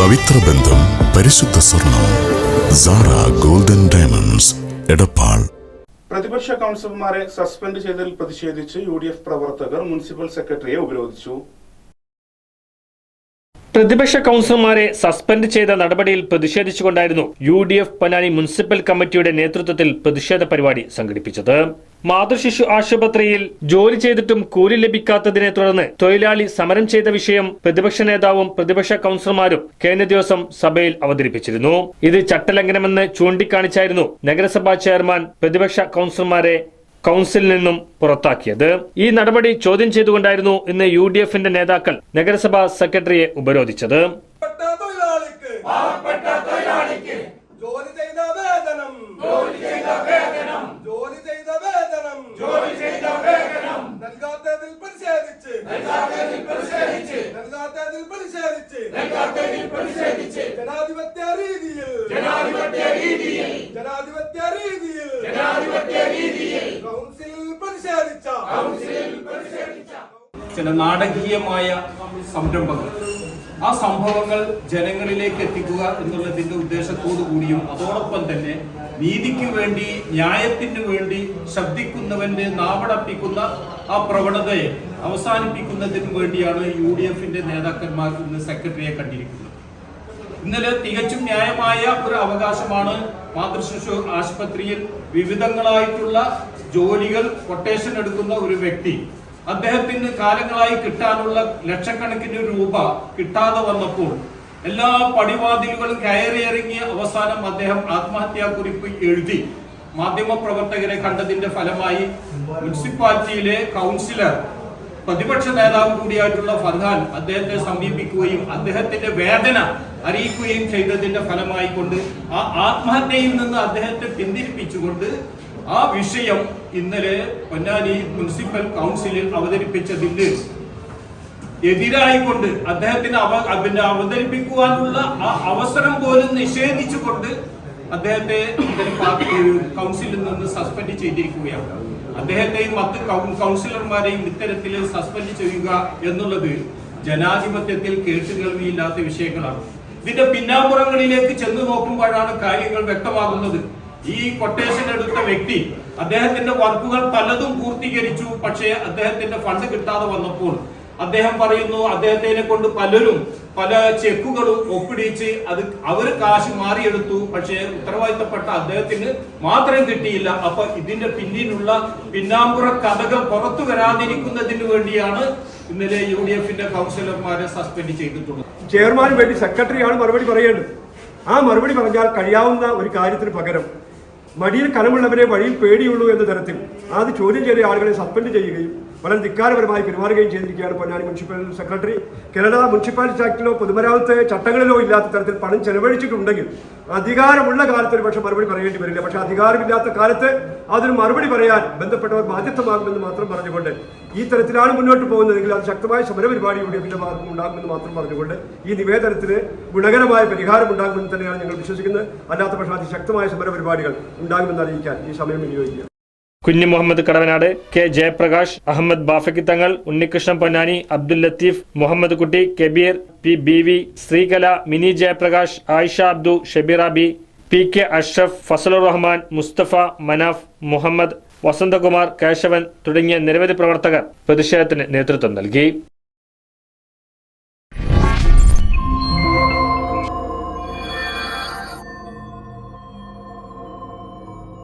പവിത്ര ബന്ധം, പരിശുദ്ധ സ്വർണം. Sara golden diamonds, Edappal. പ്രതിപക്ഷ കൗൺസിലർമാരെ സസ്പെൻഡ് ചെയ്തതിൽ പ്രതിഷേധിച്ച് UDF പ്രവർത്തകർ മുനിസിപ്പൽ സെക്രട്ടറിയെ ഉപരോധിച്ചു. പ്രതിപക്ഷ കൗൺസിലർമാരെ സസ്പെൻഡ് ചെയ്ത നടപടിയിൽ പ്രതിഷേധിച്ചുകൊണ്ടായിരുന്നു UDF പൊന്നാനി മുനിസിപ്പൽ കമ്മിറ്റിയുടെ നേതൃത്വത്തിൽ പ്രതിഷേധ പരിപാടി സംഘടിപ്പിച്ചത്. മാതൃശിശു ആശുപത്രിയിൽ ജോലി ചെയ്തിട്ടും കൂലി ലഭിക്കാത്തതിനെ തുടർന്ന് തൊഴിലാളി സമരം ചെയ്ത വിഷയം പ്രതിപക്ഷ നേതാവും പ്രതിപക്ഷ കൗൺസിലർമാരും കഴിഞ്ഞ ദിവസം സഭയിൽ അവതരിപ്പിച്ചിരുന്നു. ഇത് ചട്ടലംഘനമെന്ന് ചൂണ്ടിക്കാണിച്ചായിരുന്നു നഗരസഭാ ചെയർമാൻ പ്രതിപക്ഷ കൗൺസിലർമാരെ കൗൺസിലിൽ നിന്നും പുറത്താക്കിയത്. ഈ നടപടി ചോദ്യം ചെയ്തുകൊണ്ടായിരുന്നു ഇന്ന് UDFന്റെ നേതാക്കൾ നഗരസഭാ സെക്രട്ടറിയെ ഉപരോധിച്ചത്. ചില നാടകീയമായ സംരംഭങ്ങൾ, ആ സംഭവങ്ങൾ ജനങ്ങളിലേക്ക് എത്തിക്കുക എന്നുള്ളതിന്റെ ഉദ്ദേശത്തോടു കൂടിയും അതോടൊപ്പം തന്നെ നീതിക്ക് വേണ്ടി ന്യായത്തിന് വേണ്ടി ശബ്ദിക്കുന്നവന്റെ നാവടപ്പിക്കുന്ന ആ പ്രവണതയെ അവസാനിപ്പിക്കുന്നതിന് വേണ്ടിയാണ് UDFന്റെ നേതാക്കന്മാർ ഇന്ന് സെക്രട്ടറിയെ കണ്ടിരിക്കുന്നത്. ഇന്നലെ തികച്ചും ന്യായമായ ഒരു അവകാശമാണ് മാതൃശിശു ആശുപത്രിയിൽ വിവിധങ്ങളായിട്ടുള്ള ജോലികൾ കൊട്ടേഷൻ എടുക്കുന്ന ഒരു വ്യക്തി, അദ്ദേഹത്തിന് കാലങ്ങളായി കിട്ടാനുള്ള ലക്ഷക്കണക്കിന് രൂപ കിട്ടാതെ വന്നപ്പോൾ എല്ലാ പടിവാതിലുകളും കയറിയിറങ്ങിയ അവസാനം അദ്ദേഹം ആത്മഹത്യാ കുറിപ്പ് എഴുതി മാധ്യമപ്രവർത്തകരെ കണ്ടതിന്റെ ഫലമായി മുനിസിപ്പാലിറ്റിയിലെ കൗൺസിലർ പ്രതിപക്ഷ നേതാവ് കൂടിയായിട്ടുള്ള ഫർഹാൻ അദ്ദേഹത്തെ സമീപിക്കുകയും അദ്ദേഹത്തിന്റെ വേദന അറിയിക്കുകയും ചെയ്തതിന്റെ ഫലമായി കൊണ്ട് ആ ആത്മഹത്യയിൽ നിന്ന് അദ്ദേഹത്തെ പിന്തിരിപ്പിച്ചുകൊണ്ട് ആ വിഷയം ഇന്നലെ പൊന്നാനി മുനിസിപ്പൽ കൗൺസിലിൽ അവതരിപ്പിച്ചതിന് എതിരായിക്കൊണ്ട് അദ്ദേഹത്തിന് അവതരിപ്പിക്കുവാനുള്ള ആ അവസരം പോലും നിഷേധിച്ചുകൊണ്ട് അദ്ദേഹത്തെ കൗൺസിലിൽ നിന്ന് സസ്പെൻഡ് ചെയ്തിരിക്കുകയാണ്. അദ്ദേഹത്തെയും മറ്റ് കൗൺസിലർമാരെയും ഇത്തരത്തിൽ സസ്പെൻഡ് ചെയ്യുക എന്നുള്ളത് ജനാധിപത്യത്തിൽ കേട്ടുകേൾവിയില്ലാത്ത വിഷയങ്ങളാണ്. ഇതിന്റെ പിന്നാമ്പുറങ്ങളിലേക്ക് ചെന്ന് നോക്കുമ്പോഴാണ് കാര്യങ്ങൾ വ്യക്തമാകുന്നത്. ഈ കൊട്ടേഷൻ എടുത്ത വ്യക്തി അദ്ദേഹത്തിന്റെ വർക്കുകൾ പലതും പൂർത്തീകരിച്ചു, പക്ഷേ അദ്ദേഹത്തിന്റെ ഫണ്ട് കിട്ടാതെ വന്നപ്പോൾ അദ്ദേഹം പറയുന്നു അദ്ദേഹത്തിനെ കൊണ്ട് പലരും പല ചെക്കുകളും ഒപ്പിടിച്ച് അവര് കാശ് മാറിയെടുത്തു, പക്ഷേ ഉത്തരവാദിത്തപ്പെട്ട അദ്ദേഹത്തിന് മാത്രം കിട്ടിയില്ല. അപ്പൊ ഇതിന്റെ പിന്നിലുള്ള പിന്നാമ്പുറ കഥകൾ പുറത്തു വരാതിരിക്കുന്നതിന് വേണ്ടിയാണ് ഇന്നലെ UDFന്റെ കൗൺസിലർമാരെ സസ്പെൻഡ് ചെയ്തിട്ടുള്ളത്. ചെയർമാന് വേണ്ടി സെക്രട്ടറിയാണ് മറുപടി പറയേണ്ടത്. ആ മറുപടി പറഞ്ഞാൽ കഴിയാവുന്ന ഒരു കാര്യത്തിന് പകരം മടിയിൽ കനമുള്ളവരെ വഴിയിൽ പേടിയുള്ളൂ എന്ന തരത്തിൽ അത് ചോദ്യം ചെയ്ത ആളുകളെ സസ്പെൻഡ് ചെയ്യുകയും വളരെ ധിക്കാരപരമായി പെരുമാറുകയും ചെയ്തിരിക്കുകയാണ് Ponnani municipal secretary. Kerala municipality ആക്ടിലോ പൊതുമരാമത്ത് ചട്ടങ്ങളിലോ ഇല്ലാത്ത തരത്തിൽ പണം ചെലവഴിച്ചിട്ടുണ്ടെങ്കിൽ അധികാരമുള്ള കാലത്ത് ഒരു പക്ഷെ മറുപടി പറയേണ്ടി വരില്ല. പക്ഷെ അധികാരമില്ലാത്ത കാലത്ത് അതിന് മറുപടി പറയാൻ ബന്ധപ്പെട്ടവർ ബാധ്യസ്ഥമാകുമെന്ന് മാത്രം പറഞ്ഞുകൊണ്ട് ഈ തരത്തിലാണ് മുന്നോട്ട് പോകുന്നതെങ്കിൽ അത് ശക്തമായ സമരപരിപാടി UDFന്റെ ഭാഗത്തുനിന്ന് ഉണ്ടാകുമെന്ന് മാത്രം പറഞ്ഞുകൊണ്ട് ഈ നിവേദനത്തിന് ഗുണകരമായ പരിഹാരം ഉണ്ടാകുമെന്ന് തന്നെയാണ് ഞങ്ങൾ വിശ്വസിക്കുന്നത്. അല്ലാത്ത പക്ഷം അതിശക്തമായ സമരപരിപാടികൾ ഉണ്ടാകുമെന്ന് അറിയിക്കാൻ ഈ സമയം വിനിയോഗിക്കുക. കുഞ്ഞു മുഹമ്മദ് കടവനാട്, K ജയപ്രകാശ്, അഹമ്മദ് ബാഫക്കി തങ്ങൾ, Unnikrishnan Ponnani, Abdul Latheef, Muhammad Kutty, Kabeer, PBV, Sreekala, Mini Jayaprakash, Ayisha Abdu, Shabeera B, PK Ashraf, Fazalur Rahman, Musthafa, Manaf, Muhammad, Vasanthakumar, Kesavan തുടങ്ങിയ നിരവധി പ്രവർത്തകർ പ്രതിഷേധത്തിന് നേതൃത്വം നൽകി.